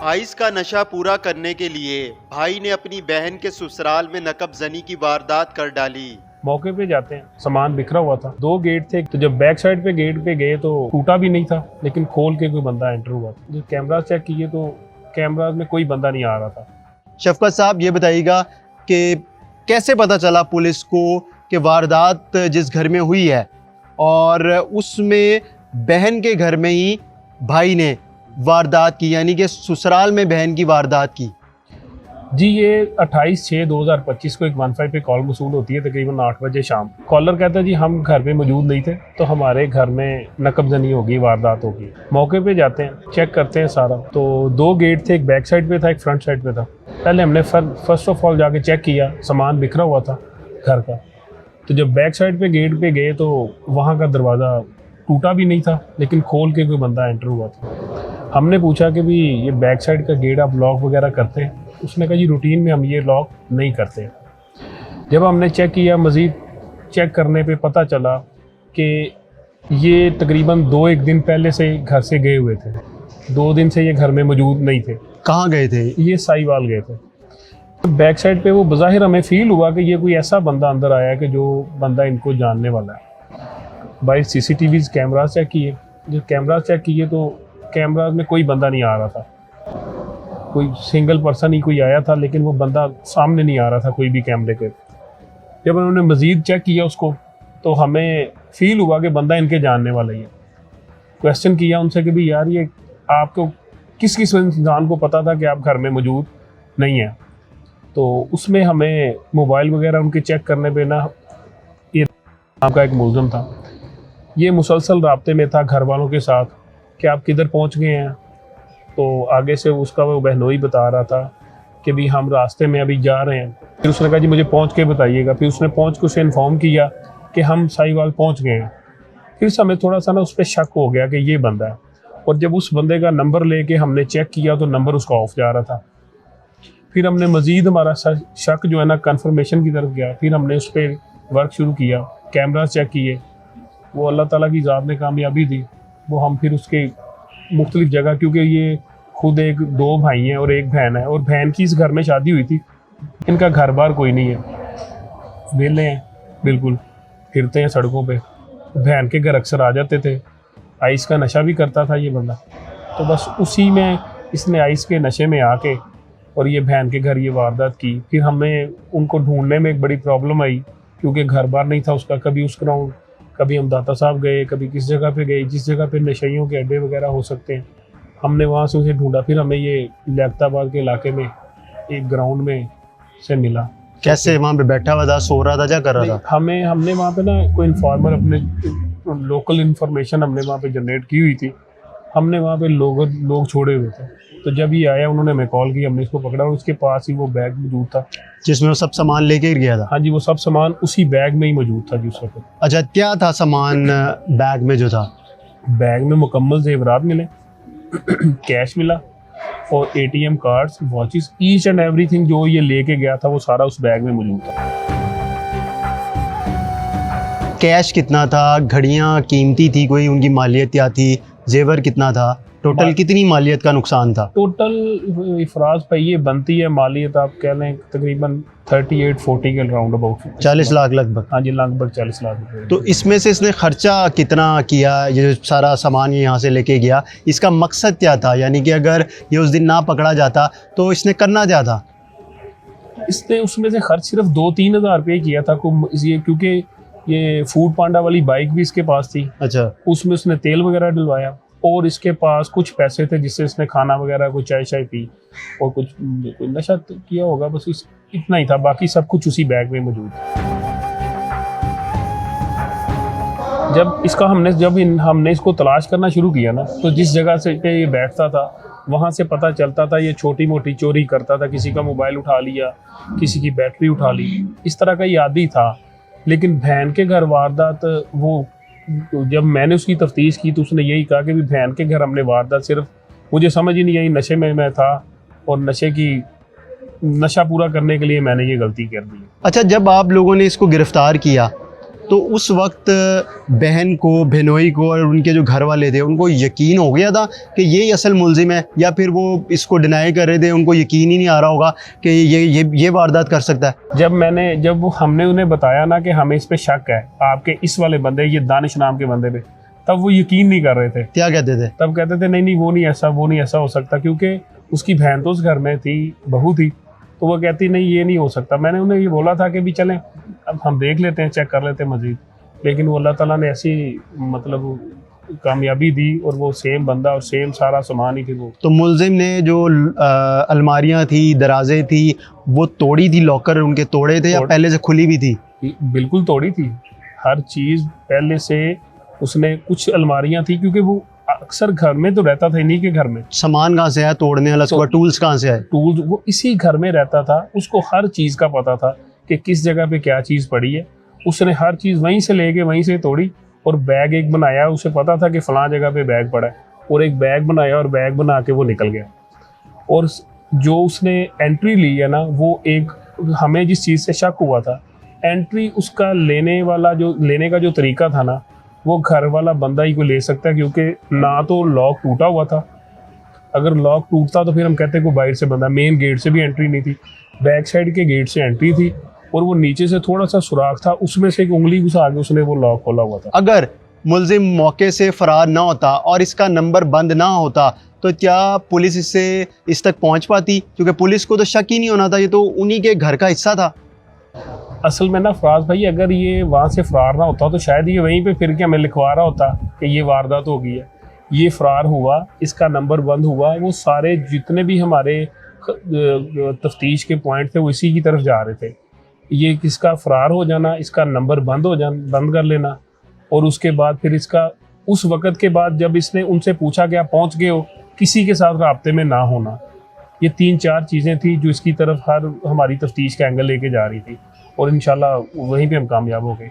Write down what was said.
Ice का नशा पूरा करने के लिए भाई ने अपनी बहन के ससुराल में नकबजनी की वारदात कर डाली। मौके पे जाते हैं, सामान बिखरा हुआ था, 2 गेट थे। तो जब बैक साइड पे गेट पे गए तो टूटा भी नहीं था, लेकिन खोल के कोई बंदा एंटर हुआ था। जब कैमरा चेक किए तो कैमरा में कोई बंदा नहीं आ रहा था। शफकत साहब, ये बताइएगा कि कैसे पता चला पुलिस को कि वारदात जिस घर में हुई है और उसमें बहन के घर में ही भाई ने वारदात की, यानी कि ससुराल में बहन की वारदात की? जी, ये 28/6/2025 को एक 15 पे कॉल मसूल होती है तकरीबन 8 बजे शाम। कॉलर कहता है जी हम घर पे मौजूद नहीं थे, तो हमारे घर में नकबजनी होगी, वारदात होगी। मौके पे जाते हैं, चेक करते हैं सारा। तो 2 गेट थे, एक बैक साइड पे था, एक फ्रंट साइड पे था। पहले हमने फर्स्ट ऑफ ऑल जाके चेक किया, सामान बिखरा हुआ था घर का। तो जब बैक साइड पे गेट पे गए तो वहाँ का दरवाज़ा टूटा भी नहीं था, लेकिन खोल के कोई बंदा एंटर हुआ था। हमने पूछा कि भी ये बैक साइड का गेट आप लॉक वगैरह करते हैं? उसने कहा जी रूटीन में हम ये लॉक नहीं करते। जब हमने चेक किया, मज़ीद चेक करने पे पता चला कि ये तकरीबन 2-1 दिन पहले से घर से गए हुए थे। 2 दिन से ये घर में मौजूद नहीं थे। कहाँ गए थे? ये साहिवाल गए थे। बैक साइड पे वो बज़ाहिर हमें फील हुआ कि ये कोई ऐसा बंदा अंदर आया कि जो बंदा इनको जानने वाला है। भाई CCTV कैमरा चेक किए, जब कैमरा चेक किए तो कैमरा में कोई बंदा नहीं आ रहा था, कोई सिंगल पर्सन ही कोई आया था, लेकिन वो बंदा सामने नहीं आ रहा था कोई भी कैमरे के। जब उन्होंने मज़ीद चेक किया उसको तो हमें फील हुआ कि बंदा इनके जानने वाला ही है। क्वेश्चन किया उनसे कि भाई यार ये आपको किस किस इंसान को पता था कि आप घर में मौजूद नहीं हैं? तो उसमें हमें मोबाइल वगैरह उनके चेक करने पे ना, ये आपका एक मुलज़म था, ये मुसलसल राब्ते में था घर वालों के साथ कि आप किधर पहुंच गए हैं। तो आगे से उसका वो बहनोई बता रहा था कि भी हम रास्ते में अभी जा रहे हैं। फिर उसने कहा जी मुझे पहुंच के बताइएगा। फिर उसने पहुंच के उसे इन्फॉर्म किया कि हम साहिवाल पहुंच गए हैं। फिर से हमें थोड़ा सा ना उस पर शक हो गया कि ये बंदा है, और जब उस बंदे का नंबर लेके हमने चेक किया तो नंबर उसका ऑफ जा रहा था। फिर हमने मज़ीद हमारा शक जो है ना कन्फर्मेशन की तरफ गया। फिर हमने उस पर वर्क शुरू किया, कैमरा चेक किए। वो अल्लाह ताला की ज़ात ने कामयाबी दी। वो हम फिर उसके मुख्तलिफ जगह, क्योंकि ये खुद 2 भाई हैं और 1 बहन है, और बहन की इस घर में शादी हुई थी। इनका घर बार कोई नहीं है, वेले हैं बिल्कुल, फिरते हैं सड़कों पे। बहन के घर अक्सर आ जाते थे। आइस का नशा भी करता था ये बंदा। तो बस उसी में इसने आइस के नशे में आके और ये बहन के घर ये वारदात की। फिर हमें उनको ढूंढने में एक बड़ी प्रॉब्लम आई, क्योंकि घर बार नहीं था उसका। कभी उस ग्राउंड, कभी हम दाता साहब गए, कभी किस जगह पे गए जिस जगह पे नशइयों के अड्डे वगैरह हो सकते हैं, हमने वहाँ से उसे ढूंढा। फिर हमें ये लियाकताबाद के इलाके में एक ग्राउंड में से मिला। कैसे वहाँ पे बैठा हुआ था, सो रहा था, क्या कर रहा था? हमने वहाँ पे ना कोई इन्फॉर्मर, अपने लोकल इन्फॉर्मेशन हमने वहाँ पे जनरेट की हुई थी। हमने वहाँ पे लोग छोड़े हुए थे। तो जब ये आया उन्होंने हमें कॉल की, हमने इसको पकड़ा और उसके पास ही वो बैग मौजूद था जिसमें वो सब सामान लेके गया था। हाँ जी, वो सब सामान उसी बैग में ही मौजूद था जी उस वक्त। अच्छा, क्या था सामान बैग में जो था? बैग में मुकम्मल ज़ेवरात मिले, कैश मिला और ATM cards, watches, each and everything जो ये लेके गया था वो सारा उस बैग में मौजूद था। कैश कितना था? घड़ियाँ कीमती थी कोई, उनकी मालियत क्या थी? जेवर कितना था? टोटल कितनी मालियत का नुकसान था? टोटल इफराज पे ये बनती है मालियत, आप कह लें तकरीबन 38-40 के राउंड अबाउट 40 लाख लगभग। हाँ जी, लगभग 40 लाख रुपए। तो इसमें से इसने खर्चा कितना किया? ये सारा सामान ये यहाँ से लेके गया, इसका मकसद क्या था? यानी कि अगर ये उस दिन ना पकड़ा जाता तो इसने करना क्या था? इसने उसमें से खर्च सिर्फ 2-3 हज़ार रुपये किया था ये, क्योंकि ये फूड पांडा वाली बाइक भी इसके पास थी। अच्छा। उसमें उसने तेल वगैरह डलवाया, और इसके पास कुछ पैसे थे जिससे इसने खाना वगैरह, कोई चाय पी और कुछ नशा किया होगा, बस इतना ही था। बाकी सब कुछ उसी बैग में मौजूद था। जब हमने इसको तलाश करना शुरू किया ना, तो जिस जगह से पे ये बैठता था वहाँ से पता चलता था ये छोटी मोटी चोरी करता था। किसी का मोबाइल उठा लिया, किसी की बैटरी उठा ली, इस तरह का ये आदी था। लेकिन बहन के घर वारदात, वो जब मैंने उसकी तफ्तीश की तो उसने यही कहा कि भी बहन के घर हमने वारदात, सिर्फ मुझे समझ ही नहीं आई, नशे में मैं था और नशा पूरा करने के लिए मैंने ये गलती कर दी। अच्छा, जब आप लोगों ने इसको गिरफ्तार किया तो उस वक्त बहन को, बहनोई को और उनके जो घर वाले थे उनको यकीन हो गया था कि यही असल मुलजिम है, या फिर वो इसको डिनाई कर रहे थे, उनको यकीन ही नहीं आ रहा होगा कि ये वारदात कर सकता है? जब हमने उन्हें बताया ना कि हमें इस पे शक है आपके इस वाले बंदे, ये दानिश नाम के बंदे पे, तब वो यकीन नहीं कर रहे थे। क्या कहते थे? तब कहते थे नहीं वो नहीं ऐसा हो सकता, क्योंकि उसकी बहन तो उस घर में थी, बहू थी, तो वो कहती नहीं ये नहीं हो सकता। मैंने उन्हें ये बोला था कि भी चलें अब हम देख लेते हैं, चेक कर लेते हैं मजीद, लेकिन वो अल्लाह ताला ने ऐसी मतलब कामयाबी दी और वो सेम बंदा और सेम सारा सामान ही फिर वो। तो मुलजिम ने जो अलमारियां थी, दराजे थी, वो तोड़ी थी, लॉकर उनके तोड़े थे या पहले से खुली भी थी? बिल्कुल तोड़ी थी, हर चीज़ पहले से उसने। कुछ अलमारियां थी क्योंकि वो अक्सर घर में तो रहता था, इन्हीं के घर में। सामान कहाँ से आया तोड़ने वाला? उसके बाद टूल्स कहाँ से आए? टूल्स वो इसी घर में रहता था, उसको हर चीज़ का पता था कि किस जगह पे क्या चीज़ पड़ी है। उसने हर चीज़ वहीं से लेके वहीं से तोड़ी और बैग एक बनाया, उसे पता था कि फलां जगह पे बैग पड़ा है, और एक बैग बनाया और बैग बना के वो निकल गया। और जो उसने एंट्री ली है ना, वो एक हमें जिस चीज़ से शक हुआ था, एंट्री उसका लेने का जो तरीका था ना, वो घर वाला बंदा ही को ले सकता है, क्योंकि ना तो लॉक टूटा हुआ था। अगर लॉक टूटता तो फिर हम कहते हैं कोई बाहर से बंदा, मेन गेट से भी एंट्री नहीं थी, बैक साइड के गेट से एंट्री थी, और वो नीचे से थोड़ा सा सुराख था, उसमें से एक उंगली घुसा के उसने वो लॉक खोला हुआ था। अगर मुलजिम मौके से फरार ना होता और इसका नंबर बंद ना होता तो क्या पुलिस इस तक पहुंच पाती? क्योंकि पुलिस को तो शक ही नहीं होना था, ये तो उन्हीं के घर का हिस्सा था। असल में ना फराज भाई, अगर ये वहाँ से फरार ना होता तो शायद ये वहीं पे फिर के हमें लिखवा रहा होता कि ये वारदात हो गई है। ये फरार हुआ, इसका नंबर बंद हुआ, वो सारे जितने भी हमारे तफ्तीश के पॉइंट थे वो इसी की तरफ जा रहे थे। ये किसका फरार हो जाना, इसका नंबर बंद कर लेना, और उसके बाद फिर इसका उस वक़्त के बाद जब इसने उनसे पूछा कि आप पहुँच गए हो, किसी के साथ राब्ते में ना होना, ये 3-4 चीज़ें थी जो इसकी तरफ हमारी तफ्तीश का एंगल लेके जा रही थी, और इंशाल्लाह वहीं पे हम कामयाब हो गए।